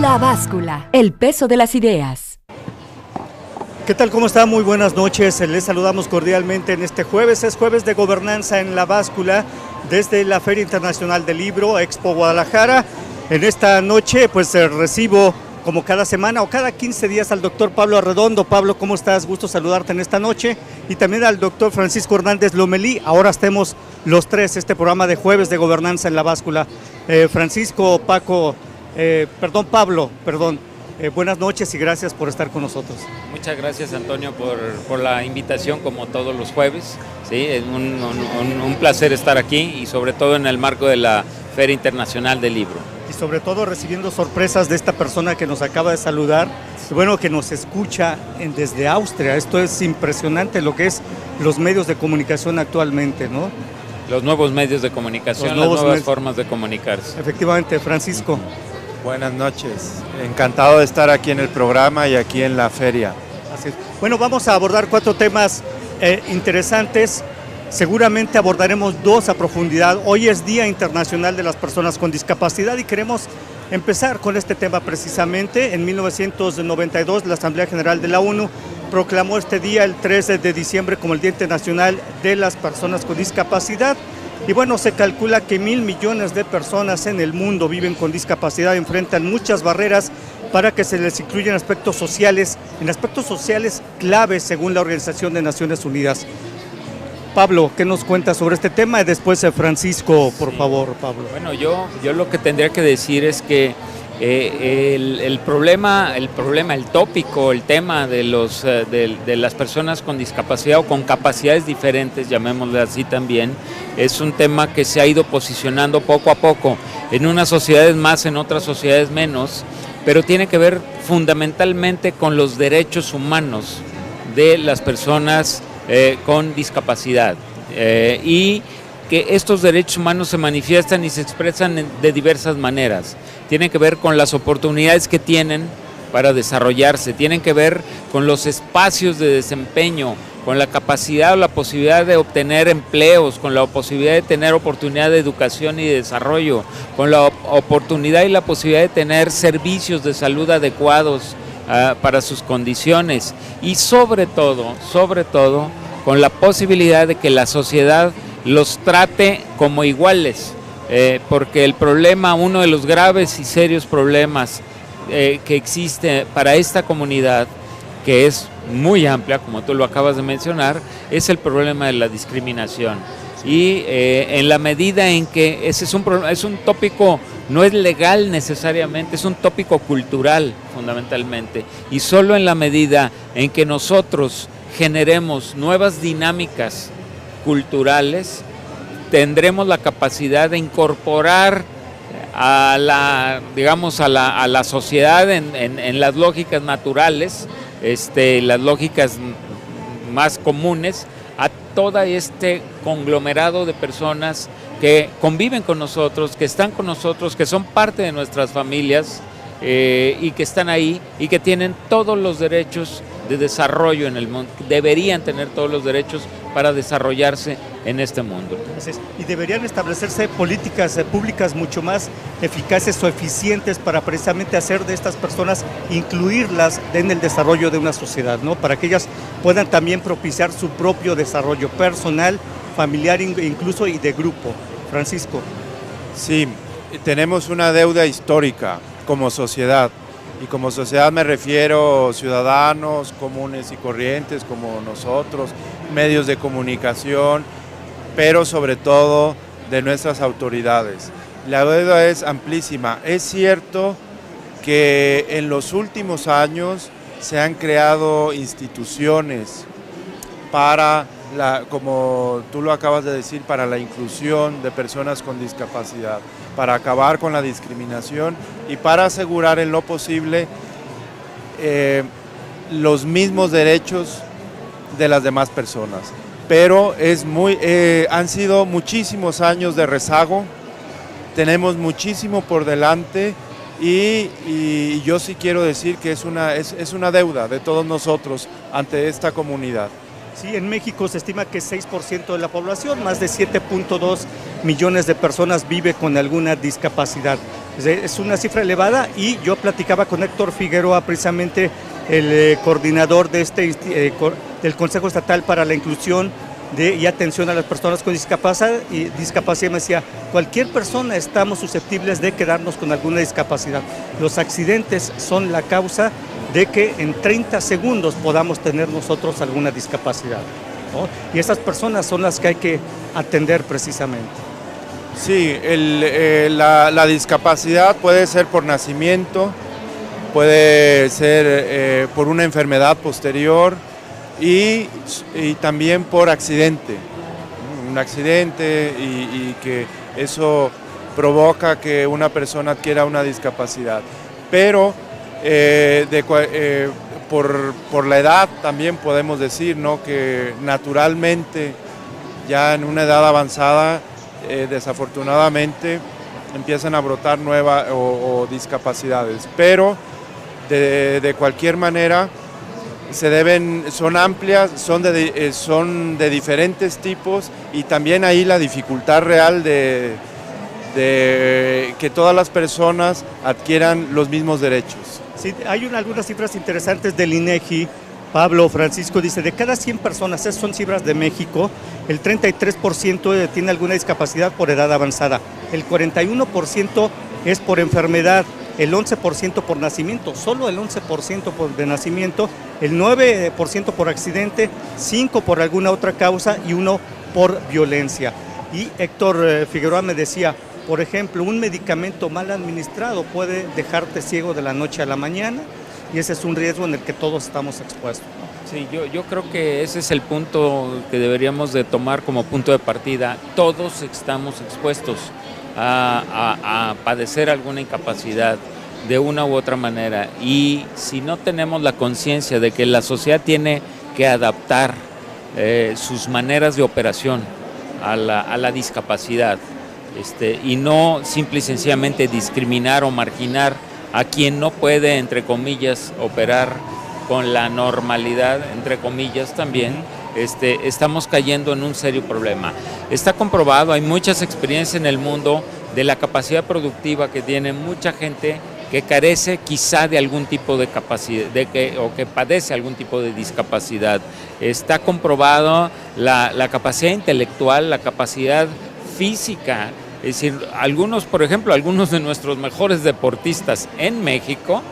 La Báscula, el peso de las ideas. ¿Qué tal? ¿Cómo está? Muy buenas noches. Les saludamos cordialmente en este jueves. Es jueves de gobernanza en La Báscula desde la Feria Internacional del Libro, Expo Guadalajara. En esta noche pues recibo como cada semana o cada 15 días al doctor Pablo Arredondo. Pablo, ¿cómo estás? Gusto saludarte en esta noche. Y también al doctor Francisco Hernández Lomelí. Ahora estemos los tres, este programa de jueves de gobernanza en La Báscula. Pablo, buenas noches y gracias por estar con nosotros. Muchas gracias, Antonio, por la invitación, como todos los jueves. Sí, es un placer estar aquí y sobre todo en el marco de la Feria Internacional del Libro. Y sobre todo recibiendo sorpresas de esta persona que nos acaba de saludar, bueno, que nos escucha desde Austria. Esto es impresionante lo que es los medios de comunicación actualmente, ¿no? Los nuevos medios de comunicación, las nuevas formas de comunicarse. Efectivamente, Francisco. Buenas noches, encantado de estar aquí en el programa y aquí en la feria. Así es. Bueno, vamos a abordar 4 temas interesantes. Seguramente abordaremos 2 a profundidad. Hoy es Día Internacional de las Personas con Discapacidad y queremos empezar con este tema precisamente. En 1992 la Asamblea General de la ONU proclamó este día, el 13 de diciembre, como el Día Internacional de las Personas con Discapacidad. Y bueno, se calcula que 1.000 millones de personas en el mundo viven con discapacidad, enfrentan muchas barreras para que se les incluyan aspectos sociales claves según la Organización de Naciones Unidas. Pablo, ¿qué nos cuentas sobre este tema? Y después Francisco, por favor, Pablo. Bueno, yo lo que tendría que decir es que el tema de las personas con discapacidad o con capacidades diferentes, llamémosle así también, es un tema que se ha ido posicionando poco a poco, en unas sociedades más, en otras sociedades menos, pero tiene que ver fundamentalmente con los derechos humanos de las personas con discapacidad y que estos derechos humanos se manifiestan y se expresan de diversas maneras. Tienen que ver con las oportunidades que tienen para desarrollarse, tienen que ver con los espacios de desempeño, con la capacidad o la posibilidad de obtener empleos, con la posibilidad de tener oportunidad de educación y de desarrollo, con la oportunidad y la posibilidad de tener servicios de salud adecuados para sus condiciones y sobre todo, con la posibilidad de que la sociedad los trate como iguales, porque el problema, uno de los graves y serios problemas que existe para esta comunidad, que es muy amplia, como tú lo acabas de mencionar, es el problema de la discriminación. Y en la medida en que ese es un tópico, no es legal necesariamente, es un tópico cultural fundamentalmente, y solo en la medida en que nosotros generemos nuevas dinámicas culturales, tendremos la capacidad de incorporar a la sociedad en las lógicas naturales, las lógicas más comunes, a todo este conglomerado de personas que conviven con nosotros, que están con nosotros, que son parte de nuestras familias y que están ahí y que tienen todos los derechos de desarrollo en el mundo, deberían tener todos los derechos para desarrollarse en este mundo. Y deberían establecerse políticas públicas mucho más eficaces o eficientes para precisamente hacer de estas personas, incluirlas en el desarrollo de una sociedad, ¿no? Para que ellas puedan también propiciar su propio desarrollo personal, familiar incluso y de grupo. Francisco. Sí, tenemos una deuda histórica como sociedad. Y como sociedad me refiero a ciudadanos comunes y corrientes como nosotros, medios de comunicación, pero sobre todo de nuestras autoridades. La deuda es amplísima. Es cierto que en los últimos años se han creado instituciones para, como tú lo acabas de decir, para la inclusión de personas con discapacidad, para acabar con la discriminación y para asegurar en lo posible los mismos derechos de las demás personas. Pero han sido muchísimos años de rezago, tenemos muchísimo por delante y yo sí quiero decir que es una deuda de todos nosotros ante esta comunidad. Sí, en México se estima que 6% de la población, más de 7.2 millones de personas vive con alguna discapacidad. Es una cifra elevada y yo platicaba con Héctor Figueroa, precisamente el coordinador de del Consejo Estatal para la Inclusión y Atención a las Personas con Discapacidad, y me decía, cualquier persona estamos susceptibles de quedarnos con alguna discapacidad. Los accidentes son la causa de que en 30 segundos podamos tener nosotros alguna discapacidad, ¿no? Y esas personas son las que hay que atender precisamente. Sí, la discapacidad puede ser por nacimiento, puede ser por una enfermedad posterior y también por accidente. Un accidente y que eso provoca que una persona adquiera una discapacidad. Pero por la edad también podemos decir, ¿no?, que naturalmente ya en una edad avanzada desafortunadamente empiezan a brotar nuevas o discapacidades, pero de cualquier manera son amplias, son de diferentes tipos, y también ahí la dificultad real de que todas las personas adquieran los mismos derechos. Sí, hay algunas cifras interesantes del INEGI. Pablo Francisco dice, de cada 100 personas, esas son cifras de México, el 33% tiene alguna discapacidad por edad avanzada, el 41% es por enfermedad, el 11% por nacimiento, solo el 11% de nacimiento, el 9% por accidente, 5% por alguna otra causa y 1% por violencia. Y Héctor Figueroa me decía, por ejemplo, un medicamento mal administrado puede dejarte ciego de la noche a la mañana, y ese es un riesgo en el que todos estamos expuestos, ¿no? Sí, yo creo que ese es el punto que deberíamos de tomar como punto de partida. Todos estamos expuestos a padecer alguna incapacidad de una u otra manera, y si no tenemos la conciencia de que la sociedad tiene que adaptar sus maneras de operación a la discapacidad, y no simple y sencillamente discriminar o marginar a quien no puede, entre comillas, operar con la normalidad, entre comillas también, estamos cayendo en un serio problema. Está comprobado, hay muchas experiencias en el mundo de la capacidad productiva que tiene mucha gente que carece quizá de algún tipo de capacidad, o que padece algún tipo de discapacidad. Está comprobado la capacidad intelectual, la capacidad física. Es decir, por ejemplo, algunos de nuestros mejores deportistas en México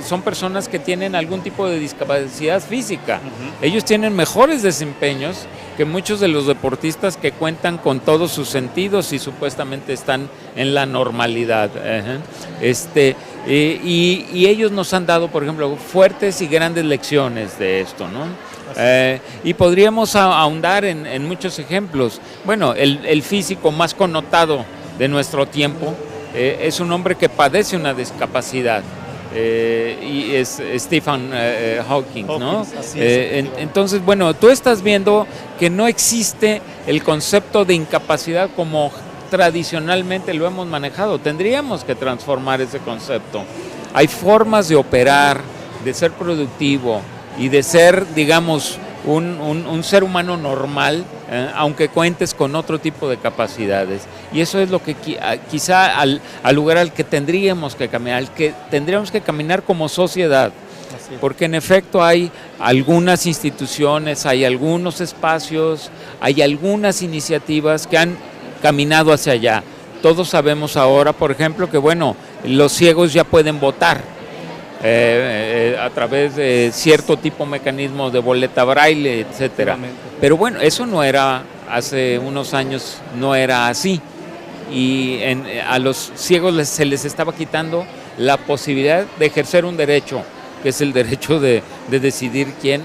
son personas que tienen algún tipo de discapacidad física. Ellos tienen mejores desempeños que muchos de los deportistas que cuentan con todos sus sentidos y supuestamente están en la normalidad. Y ellos nos han dado, por ejemplo, fuertes y grandes lecciones de esto, ¿no? Y podríamos ahondar en muchos ejemplos. Bueno, el físico más connotado de nuestro tiempo es un hombre que padece una discapacidad, y es Stephen Hawking, ¿no? Entonces, bueno, tú estás viendo que no existe el concepto de incapacidad como tradicionalmente lo hemos manejado. Tendríamos que transformar ese concepto. Hay formas de operar, de ser productivo y de ser, digamos, un ser humano normal, aunque cuentes con otro tipo de capacidades. Y eso es lo que quizá al lugar al que tendríamos que caminar, como sociedad. Porque en efecto hay algunas instituciones, hay algunos espacios, hay algunas iniciativas que han caminado hacia allá. Todos sabemos ahora, por ejemplo, que bueno, los ciegos ya pueden votar a través de cierto tipo de mecanismos de boleta braille, etcétera. Pero bueno, eso no era, hace unos años no era así, y a los ciegos se les estaba quitando la posibilidad de ejercer un derecho, que es el derecho de decidir quién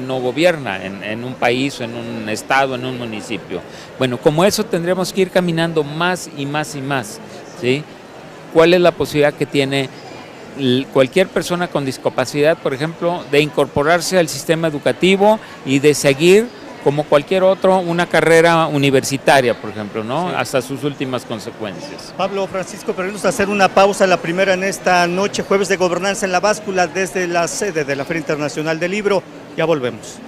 no gobierna en un país, o en un estado, en un municipio. Bueno, como eso tendremos que ir caminando más y más y más, ¿sí? ¿Cuál es la posibilidad que tiene cualquier persona con discapacidad, por ejemplo, de incorporarse al sistema educativo y de seguir, como cualquier otro, una carrera universitaria, por ejemplo, ¿no? Sí. Hasta sus últimas consecuencias. Pablo Francisco, permítanos hacer una pausa, la primera en esta noche, jueves de gobernanza en la báscula, desde la sede de la Feria Internacional del Libro. Ya volvemos.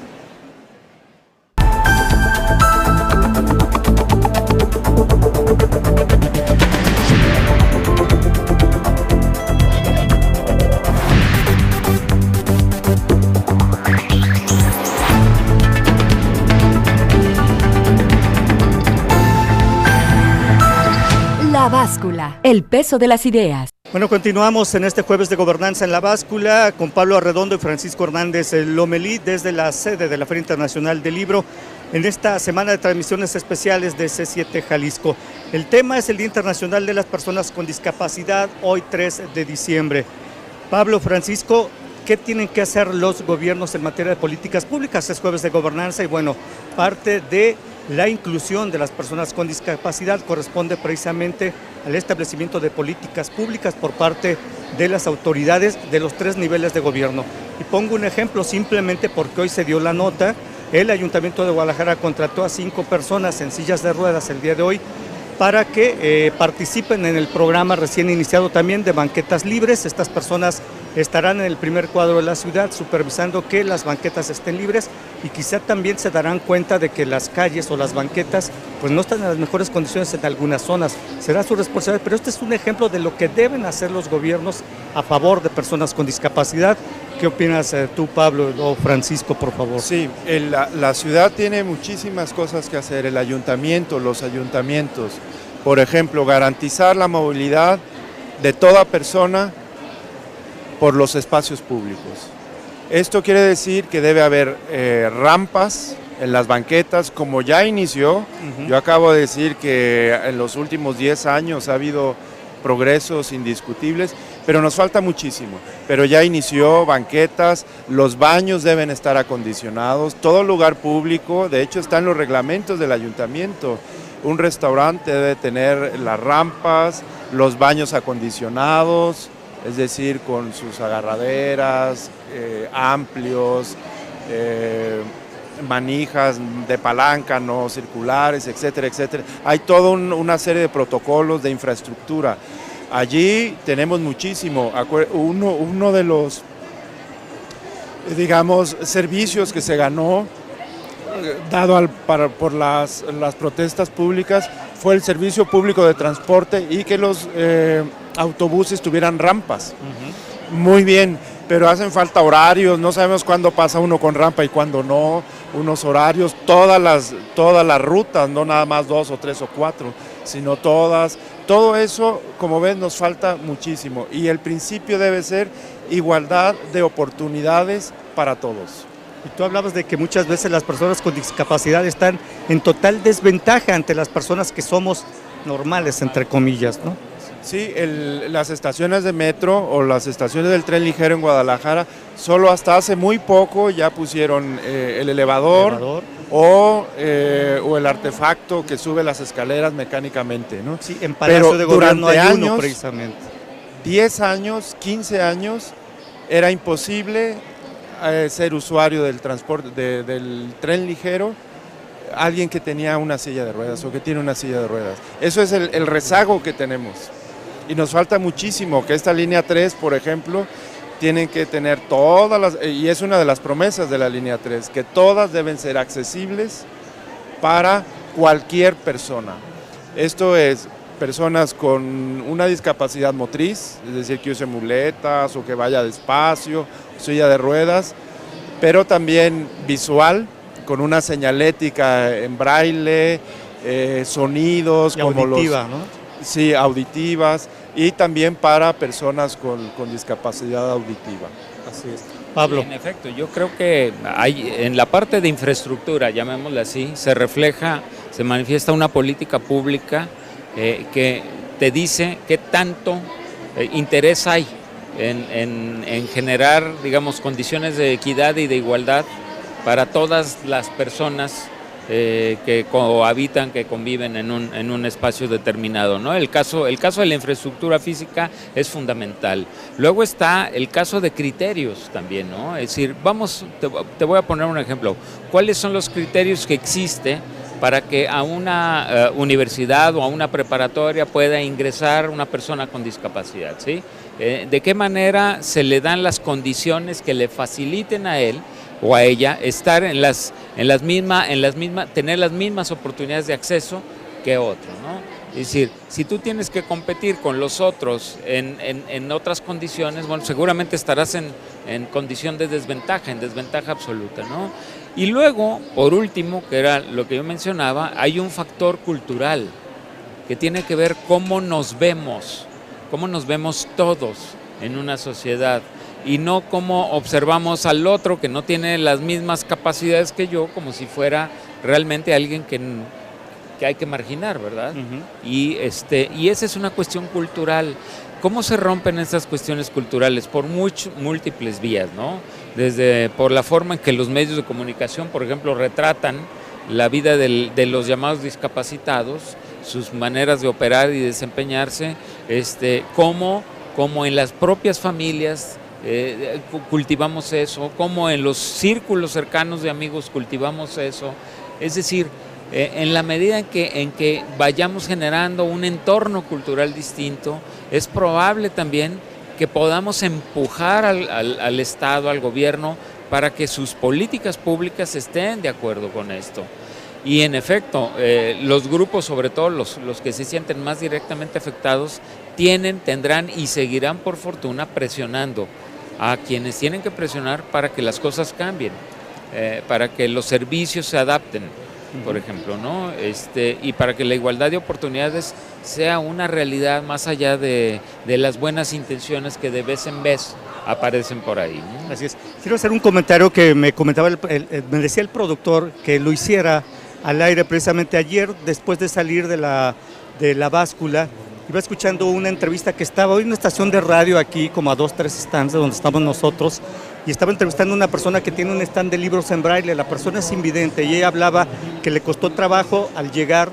La Báscula, el peso de las ideas. Bueno, continuamos en este jueves de Gobernanza en la Báscula con Pablo Arredondo y Francisco Hernández Lomelí desde la sede de la Feria Internacional del Libro en esta semana de transmisiones especiales de C7 Jalisco. El tema es el Día Internacional de las Personas con Discapacidad, hoy 3 de diciembre. Pablo, Francisco, ¿qué tienen que hacer los gobiernos en materia de políticas públicas? Es jueves de Gobernanza y bueno, parte de la inclusión de las personas con discapacidad corresponde precisamente al establecimiento de políticas públicas por parte de las autoridades de los 3 niveles de gobierno. Y pongo un ejemplo simplemente porque hoy se dio la nota, el Ayuntamiento de Guadalajara contrató a 5 personas en sillas de ruedas el día de hoy para que participen en el programa recién iniciado también de banquetas libres. Estas personas estarán en el primer cuadro de la ciudad supervisando que las banquetas estén libres y quizá también se darán cuenta de que las calles o las banquetas pues no están en las mejores condiciones en algunas zonas. Será su responsabilidad, pero este es un ejemplo de lo que deben hacer los gobiernos a favor de personas con discapacidad. ¿Qué opinas tú, Pablo, o Francisco, por favor? Sí, la ciudad tiene muchísimas cosas que hacer, el ayuntamiento, los ayuntamientos. Por ejemplo, garantizar la movilidad de toda persona por los espacios públicos. Esto quiere decir que debe haber rampas en las banquetas, como ya inició. Yo acabo de decir que en los últimos 10 años ha habido progresos indiscutibles, pero nos falta muchísimo. Pero ya inició banquetas, los baños deben estar acondicionados, todo lugar público, de hecho está en los reglamentos del ayuntamiento. Un restaurante debe tener las rampas, los baños acondicionados, es decir, con sus agarraderas amplios, manijas de palanca, no circulares, etcétera, etcétera. Hay toda una serie de protocolos de infraestructura. Allí tenemos muchísimo. Uno de los, digamos, servicios que se ganó, dado por las protestas públicas, fue el servicio público de transporte y que los autobuses tuvieran rampas. Muy bien, pero hacen falta horarios, no sabemos cuándo pasa uno con rampa y cuándo no, unos horarios, todas las rutas, no nada más 2 o 3 o 4, sino todas. Todo eso, como ven, nos falta muchísimo y el principio debe ser igualdad de oportunidades para todos. Y tú hablabas de que muchas veces las personas con discapacidad están en total desventaja ante las personas que somos normales, entre comillas, ¿no? Sí, las estaciones de metro o las estaciones del tren ligero en Guadalajara, solo hasta hace muy poco ya pusieron el elevador. O el artefacto que sube las escaleras mecánicamente, ¿no? Sí, en Palacio de Gobierno hay uno precisamente. 10 años, 15 años, era imposible ser usuario del transporte, del tren ligero, alguien que tenía una silla de ruedas o que tiene una silla de ruedas. Eso es el rezago que tenemos. Y nos falta muchísimo, que esta línea 3, por ejemplo, tienen que tener y es una de las promesas de la línea 3, que todas deben ser accesibles para cualquier persona. Esto es personas con una discapacidad motriz, es decir, que use muletas o que vaya despacio, silla de ruedas, pero también visual, con una señalética en braille, sonidos y como auditiva, los... ¿no? Sí, auditivas, y también para personas con discapacidad auditiva. Así es. Pablo. Sí, en efecto, yo creo que hay, en la parte de infraestructura, llamémosla así, se manifiesta una política pública que te dice qué tanto interés hay en generar, digamos, condiciones de equidad y de igualdad para todas las personas que cohabitan, que conviven en un espacio determinado, ¿no? El caso de la infraestructura física es fundamental. Luego está el caso de criterios también, ¿no? Es decir, te voy a poner un ejemplo. ¿Cuáles son los criterios que existe para que a una universidad o a una preparatoria pueda ingresar una persona con discapacidad, ¿sí? ¿De qué manera se le dan las condiciones que le faciliten a él o a ella estar tener las mismas oportunidades de acceso que otro, ¿no? Es decir, si tú tienes que competir con los otros en otras condiciones, bueno, seguramente estarás en condición de desventaja, en desventaja absoluta, ¿no? Y luego, por último, que era lo que yo mencionaba, hay un factor cultural. que tiene que ver cómo nos vemos todos en una sociedad y no cómo observamos al otro que no tiene las mismas capacidades que yo, como si fuera realmente alguien que hay que marginar, ¿verdad? Y esa es una cuestión cultural. ¿Cómo se rompen estas cuestiones culturales? Por múltiples vías, ¿no? Desde por la forma en que los medios de comunicación, por ejemplo, retratan la vida de los llamados discapacitados, sus maneras de operar y desempeñarse, cómo en las propias familias cultivamos eso, cómo en los círculos cercanos de amigos cultivamos eso. Es decir, en la medida en que vayamos generando un entorno cultural distinto, es probable también que podamos empujar al Estado, al gobierno, para que sus políticas públicas estén de acuerdo con esto. Y en efecto, los grupos, sobre todo los que se sienten más directamente afectados, tendrán y seguirán por fortuna presionando a quienes tienen que presionar para que las cosas cambien, para que los servicios se adapten, por ejemplo, ¿no? Y para que la igualdad de oportunidades sea una realidad más allá de las buenas intenciones que de vez en vez aparecen por ahí, ¿no? Así es. Quiero hacer un comentario que me comentaba, me decía el productor que lo hiciera al aire precisamente ayer, después de salir de la báscula. Iba escuchando una entrevista que estaba hoy en una estación de radio aquí, como a 2-3 stands de donde estamos nosotros, y estaba entrevistando a una persona que tiene un stand de libros en braille. La persona es invidente y ella hablaba que le costó trabajo al llegar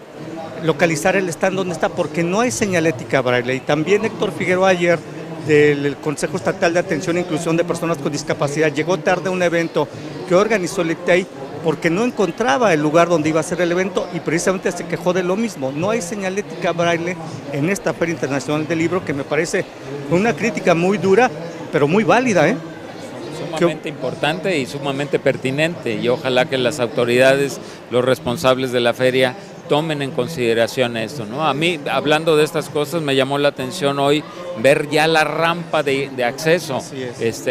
localizar el stand donde está porque no hay señalética braille. Y también Héctor Figueroa ayer del Consejo Estatal de Atención e Inclusión de Personas con Discapacidad llegó tarde a un evento que organizó el ICTEI porque no encontraba el lugar donde iba a ser el evento y precisamente se quejó de lo mismo. No hay señalética braille en esta Feria Internacional del Libro, que me parece una crítica muy dura, pero muy válida, ¿eh? Sumamente importante y sumamente pertinente, y ojalá que las autoridades, los responsables de la feria, tomen en consideración esto, ¿no? A mí, hablando de estas cosas, me llamó la atención hoy ver ya la rampa de acceso,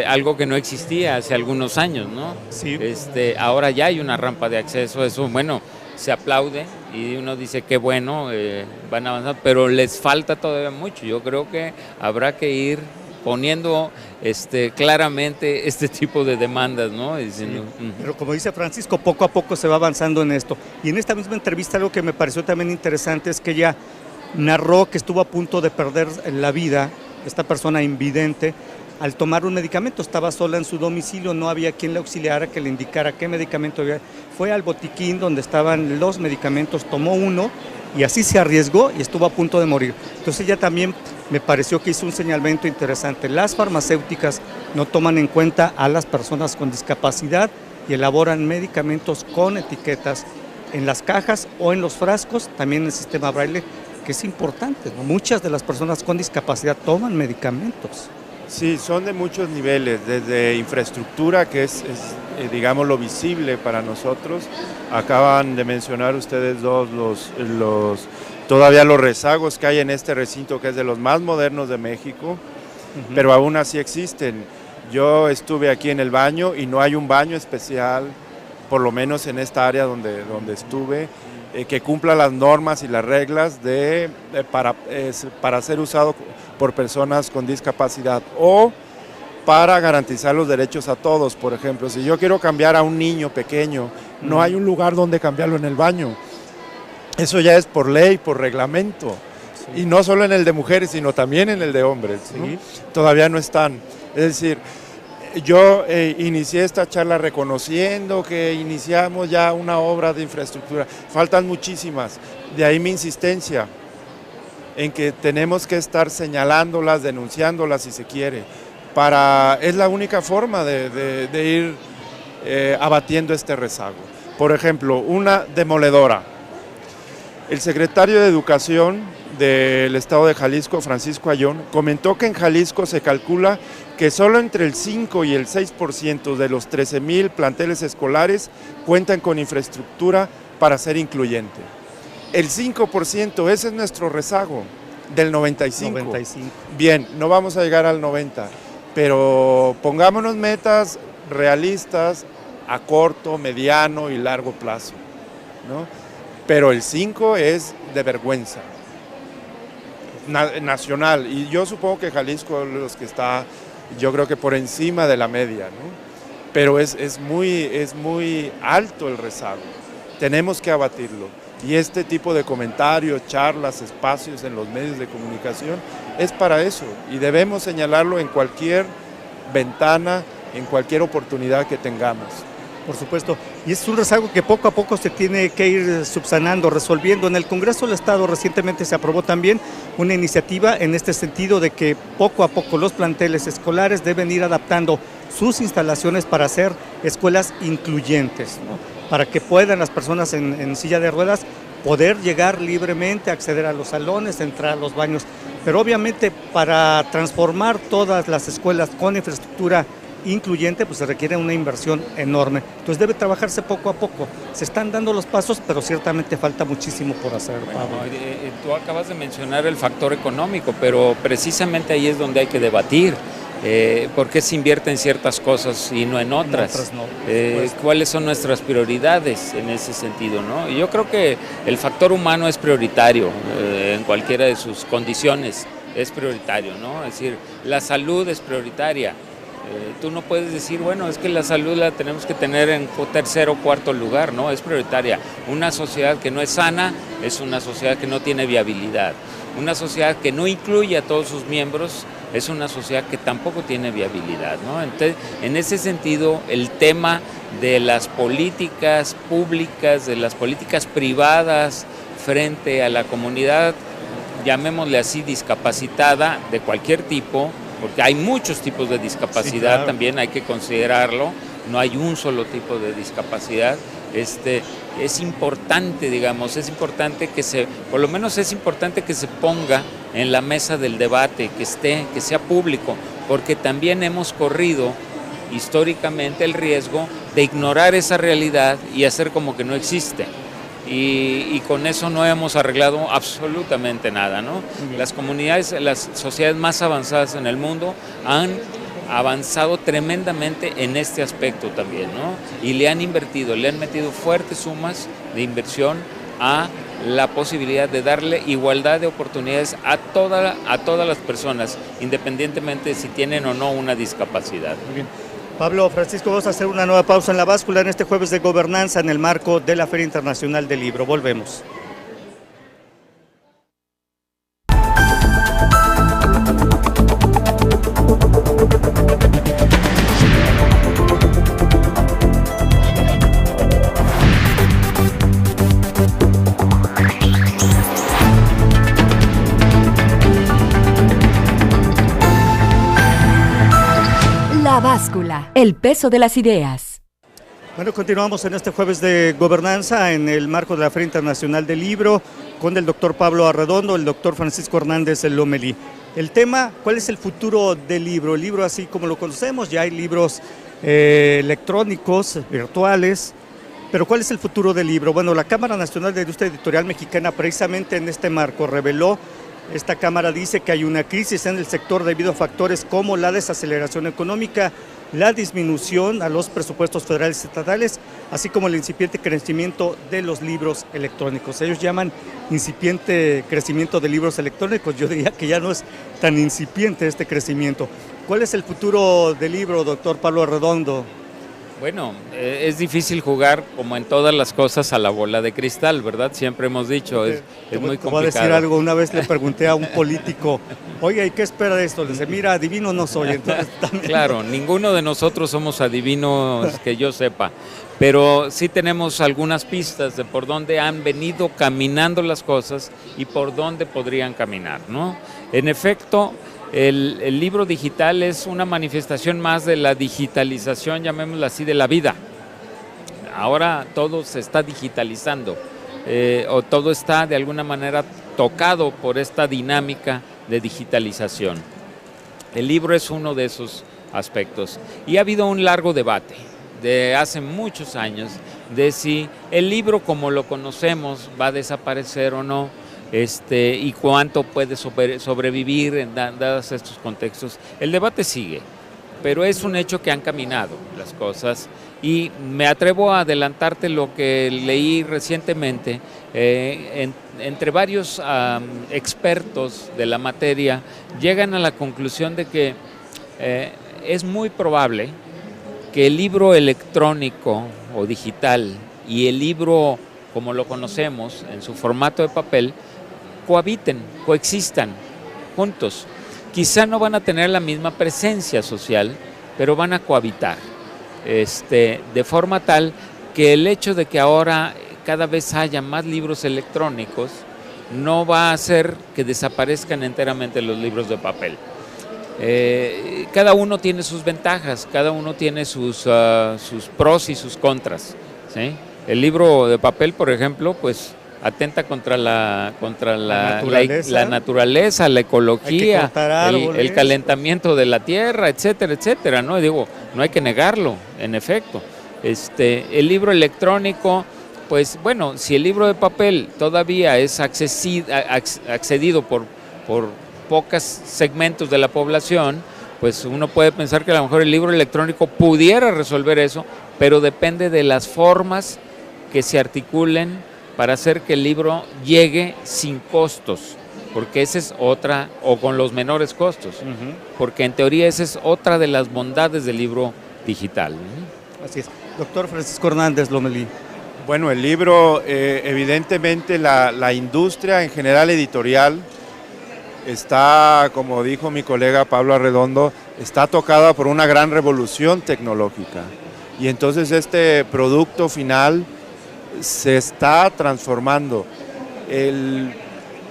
algo que no existía hace algunos años, ¿no? Sí. Ahora ya hay una rampa de acceso, eso, bueno, se aplaude y uno dice qué bueno, van avanzando, pero les falta todavía mucho. Yo creo que habrá que ir poniendo claramente este tipo de demandas, ¿no? Diciendo, pero como dice Francisco, poco a poco se va avanzando en esto. Y en esta misma entrevista algo que me pareció también interesante es que ella narró que estuvo a punto de perder la vida, esta persona invidente, al tomar un medicamento. Estaba sola en su domicilio, no había quien le auxiliara, que le indicara qué medicamento había. Fue al botiquín donde estaban los medicamentos, tomó uno y así se arriesgó y estuvo a punto de morir. Entonces ella también me pareció que hizo un señalamiento interesante. Las farmacéuticas no toman en cuenta a las personas con discapacidad y elaboran medicamentos con etiquetas en las cajas o en los frascos, también en el sistema braille, que es importante, ¿no? Muchas de las personas con discapacidad toman medicamentos. Sí, son de muchos niveles, desde infraestructura, que es digamos, lo visible para nosotros. Acaban de mencionar ustedes dos todavía los rezagos que hay en este recinto, que es de los más modernos de México, pero aún así existen. Yo estuve aquí en el baño y no hay un baño especial, por lo menos en esta área donde estuve, que cumpla las normas y las reglas para ser usado por personas con discapacidad o para garantizar los derechos a todos. Por ejemplo, si yo quiero cambiar a un niño pequeño, no hay un lugar donde cambiarlo en el baño. Eso ya es por ley, por reglamento, y no solo en el de mujeres, sino también en el de hombres, ¿no? Todavía no están. Es decir, yo inicié esta charla reconociendo que iniciamos ya una obra de infraestructura. Faltan muchísimas, de ahí mi insistencia en que tenemos que estar señalándolas, denunciándolas si se quiere. Es la única forma de ir abatiendo este rezago. Por ejemplo, una demoledora. El secretario de Educación del Estado de Jalisco, Francisco Ayón, comentó que en Jalisco se calcula que solo entre el 5 y el 6% de los 13,000 planteles escolares cuentan con infraestructura para ser incluyente. El 5%, ese es nuestro rezago, del 95. Bien, no vamos a llegar al 90%, pero pongámonos metas realistas a corto, mediano y largo plazo, ¿no? Pero el 5 es de vergüenza. nacional. Y yo supongo que Jalisco es los que está, yo creo que por encima de la media, ¿no? Pero es muy alto el rezago. Tenemos que abatirlo. Y este tipo de comentarios, charlas, espacios en los medios de comunicación es para eso. Y debemos señalarlo en cualquier ventana, en cualquier oportunidad que tengamos. Por supuesto, y es un rezago que poco a poco se tiene que ir subsanando, resolviendo. En el Congreso del Estado recientemente se aprobó también una iniciativa en este sentido de que poco a poco los planteles escolares deben ir adaptando sus instalaciones para hacer escuelas incluyentes, ¿no? Para que puedan las personas en silla de ruedas poder llegar libremente, acceder a los salones, entrar a los baños. Pero obviamente para transformar todas las escuelas con infraestructura incluyente, pues se requiere una inversión enorme. Entonces debe trabajarse poco a poco. Se están dando los pasos, pero ciertamente falta muchísimo por hacer, Pablo. Tú acabas de mencionar el factor económico, pero precisamente ahí es donde hay que debatir. ¿Por qué se invierte en ciertas cosas y no en otras? No, ¿Cuáles son nuestras prioridades en ese sentido, ¿no? Y yo creo que el factor humano es prioritario en cualquiera de sus condiciones, es prioritario, ¿no? Es decir, la salud es prioritaria. Tú no puedes decir, bueno, es que la salud la tenemos que tener en tercer o cuarto lugar, ¿no? Es prioritaria. Una sociedad que no es sana es una sociedad que no tiene viabilidad. Una sociedad que no incluye a todos sus miembros es una sociedad que tampoco tiene viabilidad, ¿no? Entonces, en ese sentido, el tema de las políticas públicas, de las políticas privadas frente a la comunidad, llamémosle así, discapacitada de cualquier tipo, porque hay muchos tipos de discapacidad, sí, claro. También hay que considerarlo, no hay un solo tipo de discapacidad. Es importante, digamos, es importante por lo menos es importante que se ponga en la mesa del debate, que sea público, porque también hemos corrido históricamente el riesgo de ignorar esa realidad y hacer como que no existe. Y con eso no hemos arreglado absolutamente nada, ¿no? Las comunidades, las sociedades más avanzadas en el mundo han avanzado tremendamente en este aspecto también, ¿no? Y le han metido fuertes sumas de inversión a la posibilidad de darle igualdad de oportunidades a todas las personas, independientemente de si tienen o no una discapacidad. Muy bien. Pablo, Francisco, vamos a hacer una nueva pausa en la báscula en este jueves de gobernanza en el marco de la Feria Internacional del Libro. Volvemos. La báscula, el peso de las ideas. Bueno, continuamos en este jueves de gobernanza en el marco de la Feria Internacional del Libro con el doctor Pablo Arredondo, el doctor Francisco Hernández Lomelí. El tema, ¿cuál es el futuro del libro? El libro así como lo conocemos, ya hay libros electrónicos, virtuales, pero ¿cuál es el futuro del libro? Bueno, la Cámara Nacional de Industria Editorial Mexicana precisamente en este marco reveló. Esta Cámara dice que hay una crisis en el sector debido a factores como la desaceleración económica, la disminución a los presupuestos federales y estatales, así como el incipiente crecimiento de los libros electrónicos. Ellos llaman incipiente crecimiento de libros electrónicos. Yo diría que ya no es tan incipiente este crecimiento. ¿Cuál es el futuro del libro, doctor Pablo Arredondo? Bueno, es difícil jugar, como en todas las cosas, a la bola de cristal, ¿verdad? Siempre hemos dicho, es muy complicado. Voy a decir algo, una vez le pregunté a un político, oiga, ¿y qué espera de esto? Le dice, mira, adivino no soy. Entonces, también... Claro, ninguno de nosotros somos adivinos que yo sepa, pero sí tenemos algunas pistas de por dónde han venido caminando las cosas y por dónde podrían caminar, ¿no? En efecto, el libro digital es una manifestación más de la digitalización, llamémosla así, de la vida. Ahora todo se está digitalizando, o todo está de alguna manera tocado por esta dinámica de digitalización. El libro es uno de esos aspectos. Y ha habido un largo debate de hace muchos años de si el libro como lo conocemos va a desaparecer o no. Y cuánto puede sobrevivir en dados estos contextos. El debate sigue. pero es un hecho que han caminado las cosas y me atrevo a adelantarte lo que leí recientemente. Entre varios expertos de la materia llegan a la conclusión de que es muy probable que el libro electrónico o digital y el libro como lo conocemos en su formato de papel cohabiten, coexistan juntos. Quizá no van a tener la misma presencia social, pero van a cohabitar, de forma tal que el hecho de que ahora cada vez haya más libros electrónicos no va a hacer que desaparezcan enteramente los libros de papel. Cada uno tiene sus ventajas, cada uno tiene sus pros y sus contras, ¿sí? El libro de papel, por ejemplo, pues atenta contra la naturaleza, la ecología, el calentamiento de la tierra, etcétera, etcétera, ¿no? Y digo, no hay que negarlo, en efecto. El libro electrónico, pues bueno, si el libro de papel todavía es accedido por pocos segmentos de la población, pues uno puede pensar que a lo mejor el libro electrónico pudiera resolver eso, pero depende de las formas que se articulen para hacer que el libro llegue sin costos, porque esa es otra, o con los menores costos, porque en teoría esa es otra de las bondades del libro digital. Así es. Doctor Francisco Hernández Lomelí. Bueno, el libro, evidentemente la industria en general editorial está, como dijo mi colega Pablo Arredondo, está tocada por una gran revolución tecnológica. Y entonces este producto final se está transformando.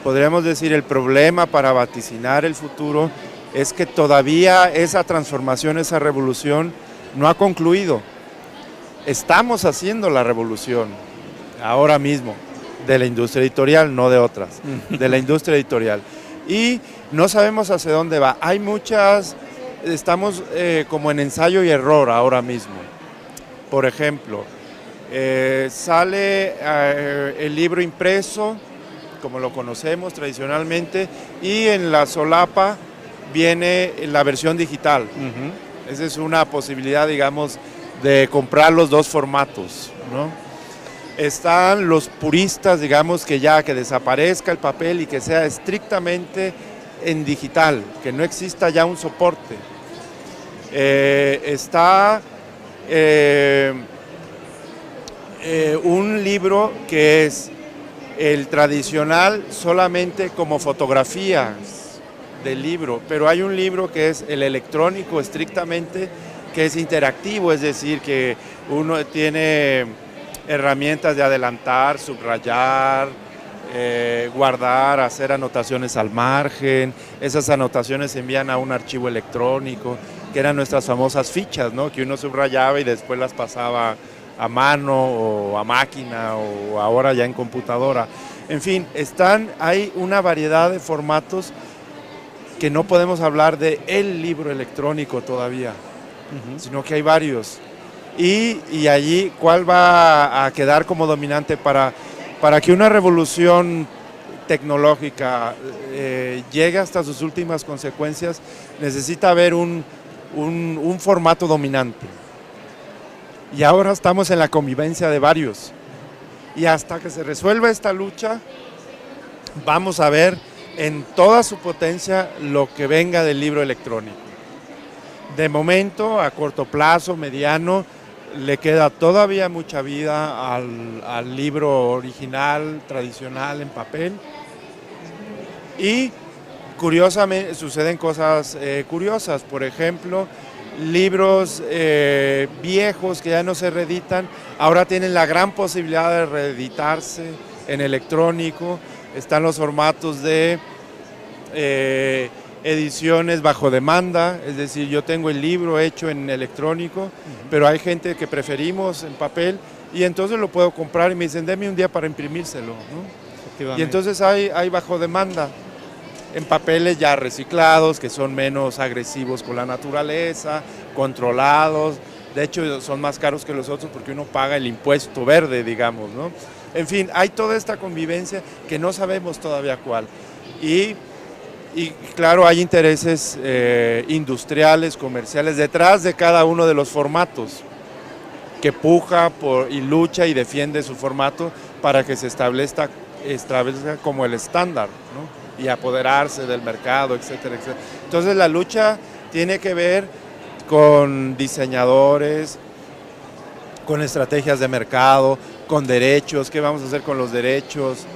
Podríamos decir, el problema para vaticinar el futuro es que todavía esa transformación, esa revolución no ha concluido. Estamos haciendo la revolución ahora mismo de la industria editorial, no de otras, de la industria editorial. Y no sabemos hacia dónde va. Hay muchas, estamos como en ensayo y error ahora mismo. Por ejemplo, sale el libro impreso, como lo conocemos tradicionalmente, y en la solapa viene la versión digital. Esa es una posibilidad, digamos, de comprar los dos formatos, ¿no? Están los puristas, digamos, que desaparezca el papel y que sea estrictamente en digital, que no exista ya un soporte. Está un libro que es el tradicional solamente como fotografías del libro, pero hay un libro que es el electrónico estrictamente, que es interactivo, es decir, que uno tiene herramientas de adelantar, subrayar, guardar, hacer anotaciones al margen. Esas anotaciones se envían a un archivo electrónico, que eran nuestras famosas fichas, ¿no? Que uno subrayaba y después las pasaba a mano o a máquina o ahora ya en computadora. En fin, hay una variedad de formatos que no podemos hablar de el libro electrónico todavía, sino que hay varios. Y allí, ¿cuál va a quedar como dominante para que una revolución tecnológica llegue hasta sus últimas consecuencias? Necesita haber un formato dominante. Y ahora estamos en la convivencia de varios. Y hasta que se resuelva esta lucha, vamos a ver en toda su potencia lo que venga del libro electrónico. De momento, a corto plazo, mediano, le queda todavía mucha vida al libro original, tradicional, en papel. Y curiosamente suceden cosas curiosas. Por ejemplo, libros viejos que ya no se reeditan, ahora tienen la gran posibilidad de reeditarse en electrónico. Están los formatos de ediciones bajo demanda, es decir, yo tengo el libro hecho en electrónico, pero hay gente que preferimos en papel y entonces lo puedo comprar y me dicen, deme un día para imprimírselo, ¿no? Y entonces hay bajo demanda en papeles ya reciclados, que son menos agresivos con la naturaleza, controlados, de hecho son más caros que los otros porque uno paga el impuesto verde, digamos, ¿no? En fin, hay toda esta convivencia que no sabemos todavía cuál. Y Y claro, hay intereses industriales, comerciales, detrás de cada uno de los formatos, que puja y lucha y defiende su formato para que se establezca como el estándar, ¿no? Y apoderarse del mercado, etcétera, etcétera. Entonces la lucha tiene que ver con diseñadores, con estrategias de mercado, con derechos, qué vamos a hacer con los derechos,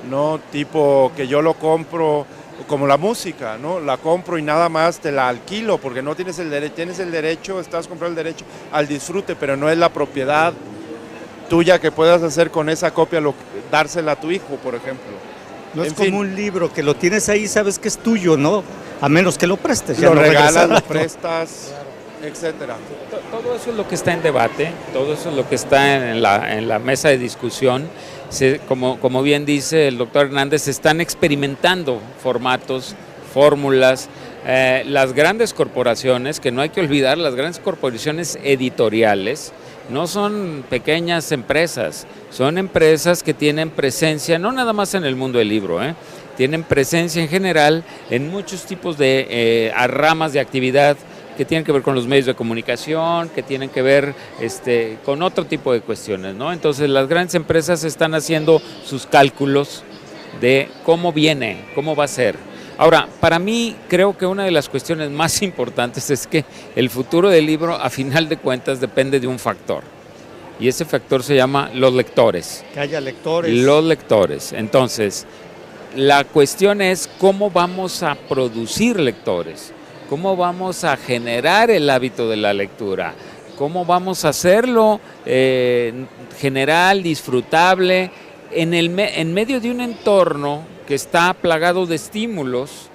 ¿no? Tipo que yo lo compro, como la música, ¿no? La compro y nada más te la alquilo porque no tienes el derecho, estás comprando el derecho al disfrute, pero no es la propiedad tuya que puedas hacer con esa copia, dársela a tu hijo, por ejemplo. No es como un libro que lo tienes ahí, sabes que es tuyo, ¿no? A menos que lo prestes. Ya lo no regalas, lo prestas, etcétera. Todo eso es lo que está en debate, todo eso es lo que está en la mesa de discusión. Como bien dice el doctor Hernández, se están experimentando formatos, fórmulas. Las grandes corporaciones, que no hay que olvidar, las grandes corporaciones editoriales, no son pequeñas empresas, son empresas que tienen presencia, no nada más en el mundo del libro, tienen presencia en general en muchos tipos de ramas de actividad que tienen que ver con los medios de comunicación, que tienen que ver con otro tipo de cuestiones, ¿no? Entonces las grandes empresas están haciendo sus cálculos de cómo viene, cómo va a ser. Ahora, para mí creo que una de las cuestiones más importantes es que el futuro del libro, a final de cuentas, depende de un factor. Y ese factor se llama los lectores. Que haya lectores. Los lectores. Entonces, la cuestión es cómo vamos a producir lectores, cómo vamos a generar el hábito de la lectura, cómo vamos a hacerlo general, disfrutable, en medio de un entorno que está plagado de estímulos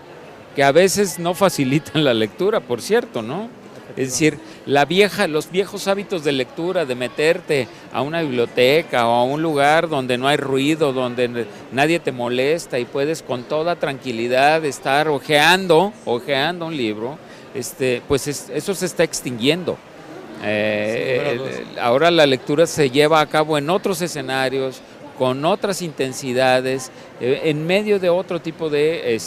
que a veces no facilitan la lectura, por cierto, ¿no? Es decir, los viejos hábitos de lectura, de meterte a una biblioteca o a un lugar donde no hay ruido, donde nadie te molesta y puedes con toda tranquilidad estar hojeando un libro, pues eso se está extinguiendo. Ahora la lectura se lleva a cabo en otros escenarios, con otras intensidades, en medio de otro tipo de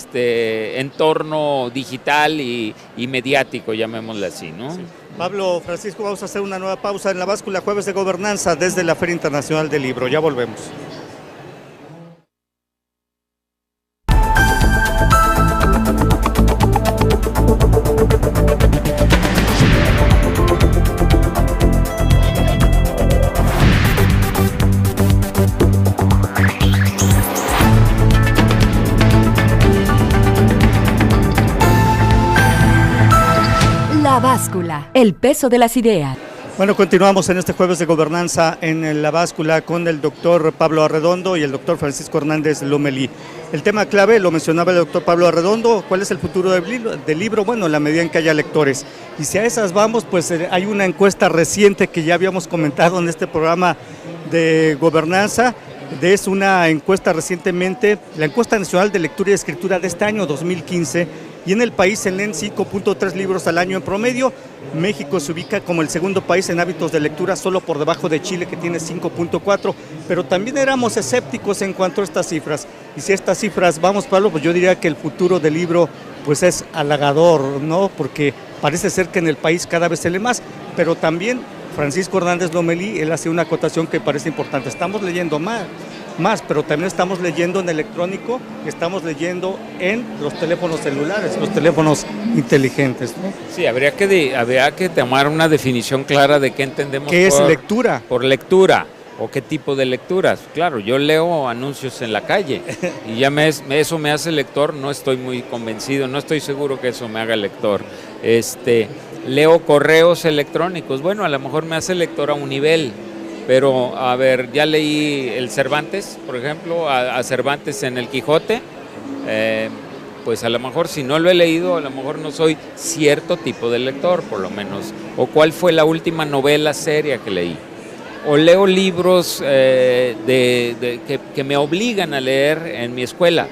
entorno digital y mediático, llamémosle así, ¿no? Sí. Pablo, Francisco, vamos a hacer una nueva pausa en La Báscula, jueves de gobernanza desde la Feria Internacional del Libro. Ya volvemos. La Báscula, el peso de las ideas. Bueno, continuamos en este jueves de gobernanza en La Báscula con el doctor Pablo Arredondo y el doctor Francisco Hernández Lomelí. El tema clave, lo mencionaba el doctor Pablo Arredondo, ¿cuál es el futuro del libro? Bueno, en la medida en que haya lectores. Y si a esas vamos, pues hay una encuesta reciente que ya habíamos comentado en este programa de gobernanza. Es una encuesta recientemente, la encuesta nacional de lectura y escritura de este año 2015, y en el país se leen 5.3 libros al año en promedio. México se ubica como el segundo país en hábitos de lectura, solo por debajo de Chile, que tiene 5.4, pero también éramos escépticos en cuanto a estas cifras. Y si estas cifras vamos, Pablo, pues yo diría que el futuro del libro pues es halagador, ¿no? Porque parece ser que en el país cada vez se lee más, pero también Francisco Hernández Lomelí, él hace una acotación que parece importante. Estamos leyendo más, pero también estamos leyendo en electrónico, estamos leyendo en los teléfonos celulares, los teléfonos inteligentes, ¿no? Sí, habría que tomar una definición clara de qué entendemos ¿qué es lectura? Por lectura, o qué tipo de lecturas. Claro, yo leo anuncios en la calle y ya eso me hace lector, no estoy muy convencido, no estoy seguro que eso me haga lector. Leo correos electrónicos, bueno, a lo mejor me hace lector a un nivel. Pero, a ver, ya leí el Cervantes, por ejemplo, a Cervantes en el Quijote, pues a lo mejor si no lo he leído, a lo mejor no soy cierto tipo de lector, por lo menos. O cuál fue la última novela seria que leí. O leo libros que me obligan a leer en mi escuela.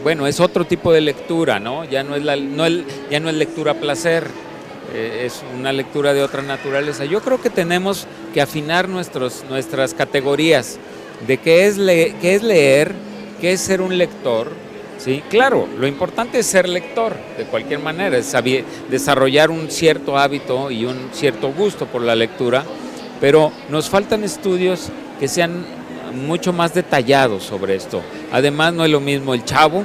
Bueno, es otro tipo de lectura, ¿no? Ya no es lectura placer. Es una lectura de otra naturaleza. Yo creo que tenemos que afinar nuestras categorías de qué es leer, qué es ser un lector, ¿sí? Claro, lo importante es ser lector, de cualquier manera, es desarrollar un cierto hábito y un cierto gusto por la lectura, pero nos faltan estudios que sean mucho más detallados sobre esto. Además, no es lo mismo el chavo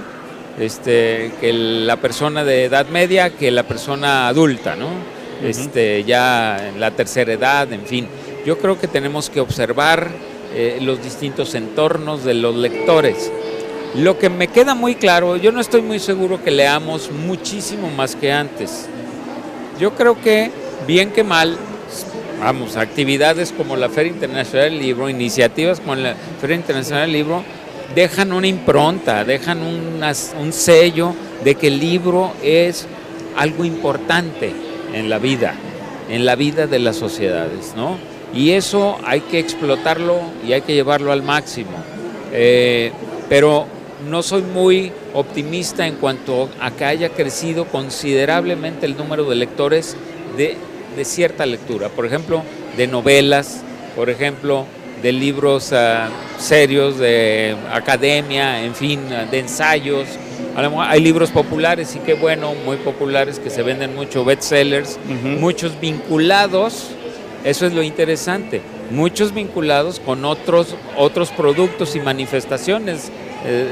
que la persona de edad media que la persona adulta, ¿no? Ya en la tercera edad, en fin. Yo creo que tenemos que observar los distintos entornos de los lectores. Lo que me queda muy claro, yo no estoy muy seguro que leamos muchísimo más que antes. Yo creo que, bien que mal, vamos, actividades como la Feria Internacional del Libro, iniciativas como la Feria Internacional del Libro, dejan una impronta, dejan un sello de que el libro es algo importante en la vida de las sociedades, ¿no? Y eso hay que explotarlo y hay que llevarlo al máximo. Pero no soy muy optimista en cuanto a que haya crecido considerablemente el número de lectores de cierta lectura, por ejemplo, de novelas, por ejemplo, de libros serios, de academia, en fin, de ensayos. Hay libros populares, y qué bueno, muy populares, que se venden mucho, bestsellers, muchos vinculados, eso es lo interesante, muchos vinculados con otros productos y manifestaciones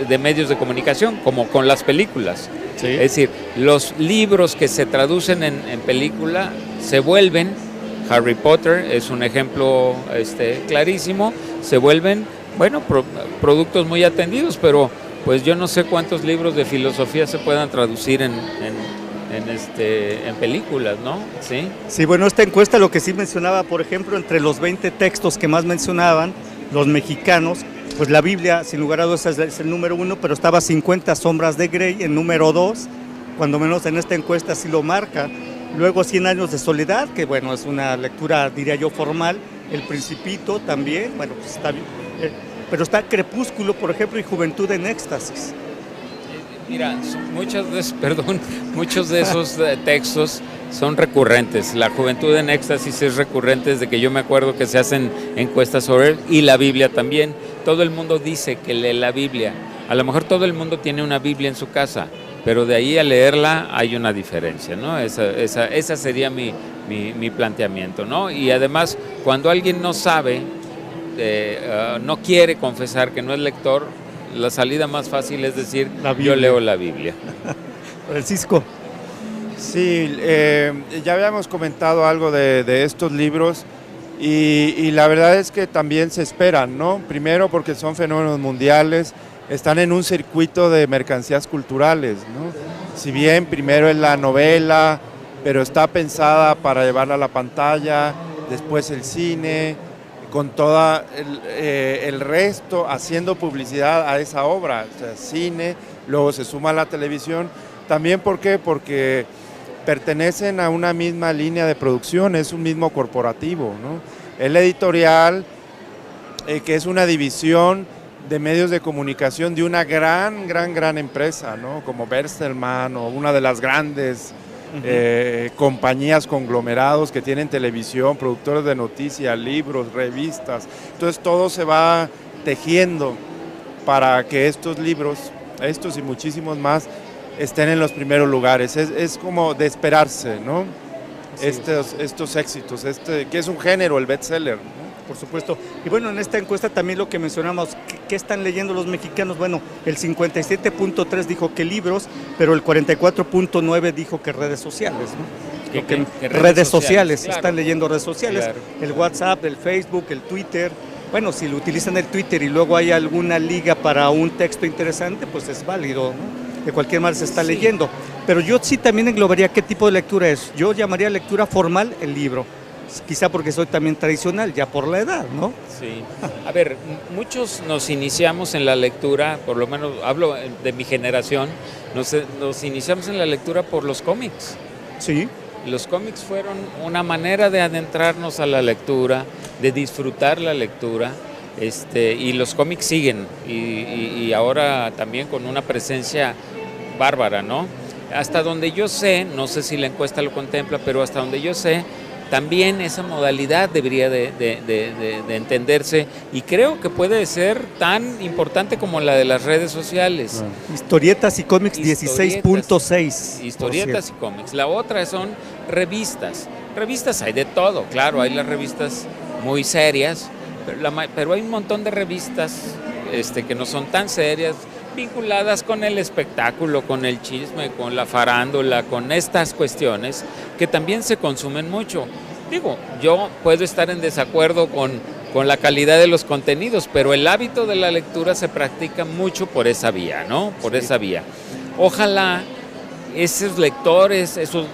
de medios de comunicación, como con las películas. Sí. Es decir, los libros que se traducen en película se vuelven, Harry Potter es un ejemplo clarísimo, se vuelven, bueno, productos muy atendidos, pero pues yo no sé cuántos libros de filosofía se puedan traducir en películas, ¿no? Sí. Sí, bueno, esta encuesta lo que sí mencionaba, por ejemplo, entre los 20 textos que más mencionaban los mexicanos, pues la Biblia, sin lugar a dudas, es el número 1, pero estaba 50 sombras de Grey en número 2, cuando menos en esta encuesta sí lo marca. Luego 100 años de soledad, que bueno, es una lectura, diría yo, formal. El Principito también, bueno, pues está bien. Pero está Crepúsculo, por ejemplo, y Juventud en Éxtasis. Mira, muchos de esos textos son recurrentes. La Juventud en Éxtasis es recurrente desde que yo me acuerdo que se hacen encuestas sobre él, y la Biblia también. Todo el mundo dice que lee la Biblia. A lo mejor todo el mundo tiene una Biblia en su casa, pero de ahí a leerla hay una diferencia, ¿no? Esa sería mi planteamiento, ¿no? Y además, cuando alguien no sabe, no quiere confesar que no es lector, la salida más fácil es decir, yo leo la Biblia. Francisco. Sí, ya habíamos comentado algo de estos libros y la verdad es que también se esperan, ¿no? Primero porque son fenómenos mundiales, están en un circuito de mercancías culturales, ¿no? Si bien primero es la novela, pero está pensada para llevarla a la pantalla, después el cine, con todo el resto haciendo publicidad a esa obra, o sea, cine, luego se suma la televisión. También, ¿por qué? Porque pertenecen a una misma línea de producción, es un mismo corporativo, ¿no? El editorial, que es una división de medios de comunicación de una gran empresa, ¿no? Como Bertelsmann o una de las grandes compañías, conglomerados que tienen televisión, productores de noticias, libros, revistas. Entonces todo se va tejiendo para que estos libros, estos y muchísimos más, estén en los primeros lugares. Es como de esperarse, ¿no? Sí. Estos éxitos, que es un género, el bestseller, ¿no? Por supuesto. Y bueno, en esta encuesta también lo que mencionamos, ¿qué están leyendo los mexicanos? Bueno, el 57.3 dijo que libros, pero el 44.9 dijo que redes sociales, ¿no? Que redes sociales, claro. Están leyendo redes sociales, claro. El WhatsApp, el Facebook, el Twitter. Bueno, si lo utilizan el Twitter y luego hay alguna liga para un texto interesante, pues es válido, ¿no? De cualquier manera se está leyendo. Pero yo sí también englobaría qué tipo de lectura es. Yo llamaría lectura formal el libro. Quizá porque soy también tradicional, ya por la edad, ¿no? Sí. A ver, muchos nos iniciamos en la lectura, por lo menos hablo de mi generación, nos iniciamos en la lectura por los cómics. Sí. Los cómics fueron una manera de adentrarnos a la lectura, de disfrutar la lectura, y los cómics siguen, y ahora también con una presencia bárbara, ¿no? Hasta donde yo sé, no sé si la encuesta lo contempla, pero hasta donde yo sé, también esa modalidad debería de entenderse, y creo que puede ser tan importante como la de las redes sociales. Historietas y cómics 16.6. Historietas y cómics. La otra son revistas. Revistas hay de todo, claro, hay las revistas muy serias, pero hay un montón de revistas que no son tan serias, vinculadas con el espectáculo, con el chisme, con la farándula, con estas cuestiones que también se consumen mucho. Digo, yo puedo estar en desacuerdo con la calidad de los contenidos, pero el hábito de la lectura se practica mucho por esa vía, ¿no? Por esa vía. Ojalá esos lectores, esos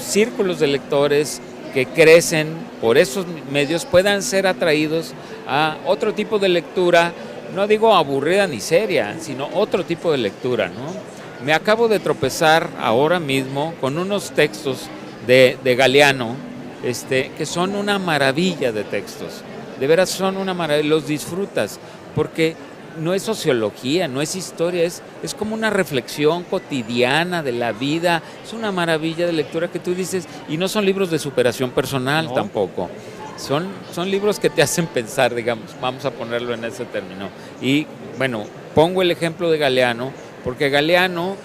círculos de lectores que crecen por esos medios puedan ser atraídos a otro tipo de lectura, no digo aburrida ni seria, sino otro tipo de lectura, ¿no? Me acabo de tropezar ahora mismo con unos textos de Galeano, que son una maravilla de textos. De veras son una maravilla, los disfrutas, porque no es sociología, no es historia, es como una reflexión cotidiana de la vida. Es una maravilla de lectura que tú dices, y no son libros de superación personal tampoco. Son libros que te hacen pensar, digamos, vamos a ponerlo en ese término. Y bueno, pongo el ejemplo de Galeano, porque Galeano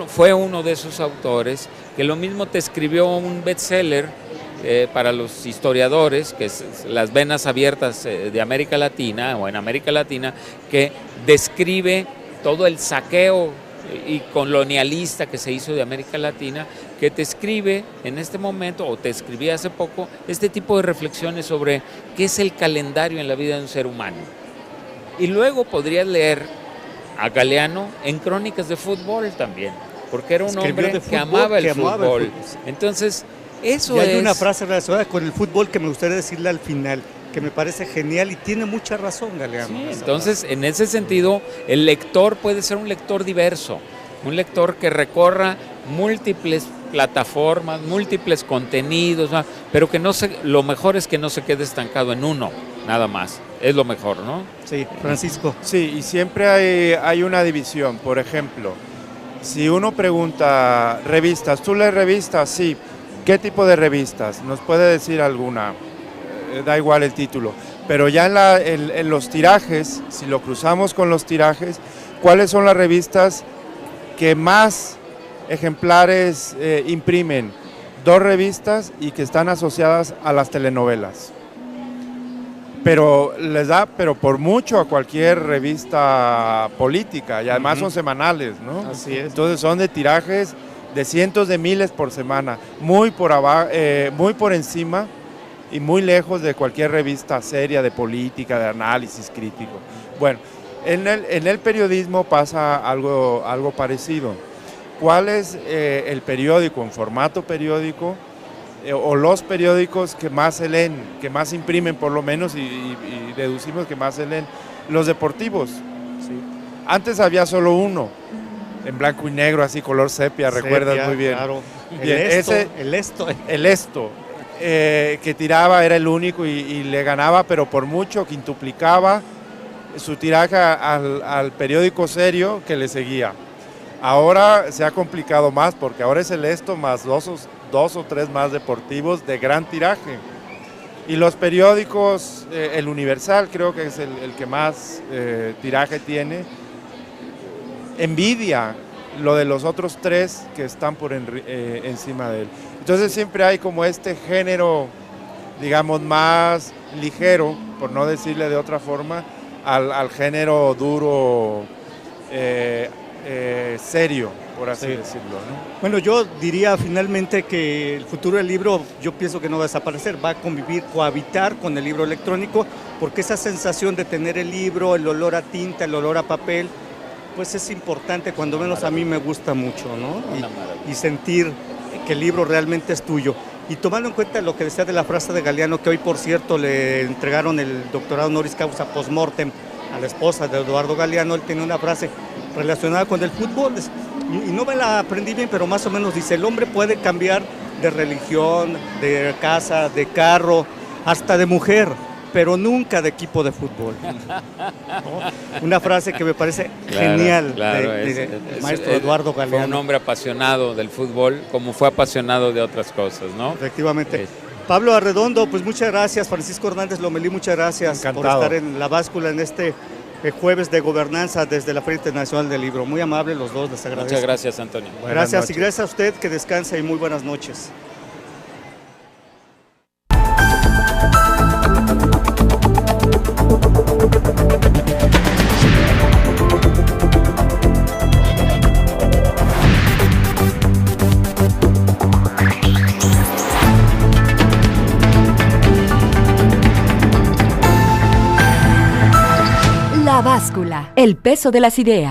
fue uno de esos autores que lo mismo te escribió un bestseller para los historiadores, que es Las venas abiertas de América Latina, o en América Latina, que describe todo el saqueo y colonialista que se hizo de América Latina, que te escribe en este momento, o te escribí hace poco, este tipo de reflexiones sobre qué es el calendario en la vida de un ser humano. Y luego podrías leer a Galeano en crónicas de fútbol también, porque era un hombre que amaba el fútbol. Entonces, eso es... Y hay una frase relacionada con el fútbol que me gustaría decirle al final, que me parece genial y tiene mucha razón Galeano. Sí, entonces, en ese sentido, el lector puede ser un lector diverso, un lector que recorra múltiples plataformas, múltiples contenidos, ¿no? Pero que lo mejor es que no se quede estancado en uno, nada más. Es lo mejor, ¿no? Sí, Francisco. Sí, y siempre hay una división. Por ejemplo, si uno pregunta, revistas, ¿tú lees revistas? Sí. ¿Qué tipo de revistas? ¿Nos puede decir alguna? Da igual el título. Pero ya en los tirajes, si lo cruzamos con los tirajes, ¿cuáles son las revistas que más ejemplares imprimen? 2 revistas y que están asociadas a las telenovelas. Pero les da, pero por mucho, a cualquier revista política, y además son semanales, ¿no? Así es. Entonces son de tirajes de cientos de miles por semana, muy por encima y muy lejos de cualquier revista seria de política, de análisis crítico. Bueno, en el periodismo pasa algo parecido. ¿Cuál es el periódico en formato periódico o los periódicos que más se leen, que más imprimen por lo menos y deducimos que más se leen? Los deportivos. Sí. Antes había solo uno, en blanco y negro, así color sepia, recuerdas muy bien. Claro. Bien, el Esto, que tiraba, era el único y le ganaba, pero por mucho, quintuplicaba su tiraje al periódico serio que le seguía. Ahora se ha complicado más, porque ahora es el Esto más dos o tres más deportivos de gran tiraje. Y los periódicos, el Universal creo que es el que más tiraje tiene, envidia lo de los otros 3 que están por encima de él. Entonces siempre hay como este género, digamos, más ligero, por no decirle de otra forma, al género duro, serio, por así decirlo, ¿no? Bueno, yo diría finalmente que el futuro del libro, yo pienso que no va a desaparecer, va a convivir, cohabitar con el libro electrónico, porque esa sensación de tener el libro, el olor a tinta, el olor a papel, pues es importante, cuando menos a mí me gusta mucho, ¿no? Y sentir que el libro realmente es tuyo. Y tomando en cuenta lo que decía de la frase de Galeano, que hoy por cierto le entregaron el doctorado honoris causa post-mortem a la esposa de Eduardo Galeano, él tiene una frase relacionada con el fútbol, y no me la aprendí bien, pero más o menos dice: el hombre puede cambiar de religión, de casa, de carro, hasta de mujer, pero nunca de equipo de fútbol. ¿No? Una frase que me parece genial, del maestro Eduardo Galeano. Fue un hombre apasionado del fútbol, como fue apasionado de otras cosas, ¿no? Efectivamente. Pablo Arredondo, pues muchas gracias. Francisco Hernández Lomelí, muchas gracias Encantado. por estar en La Báscula en este jueves de gobernanza desde la Feria Internacional del Libro. Muy amables los dos, les agradezco. Muchas gracias, Antonio. Buenas Gracias noches. y gracias a usted, que descanse y muy buenas noches. La Báscula, el peso de las ideas.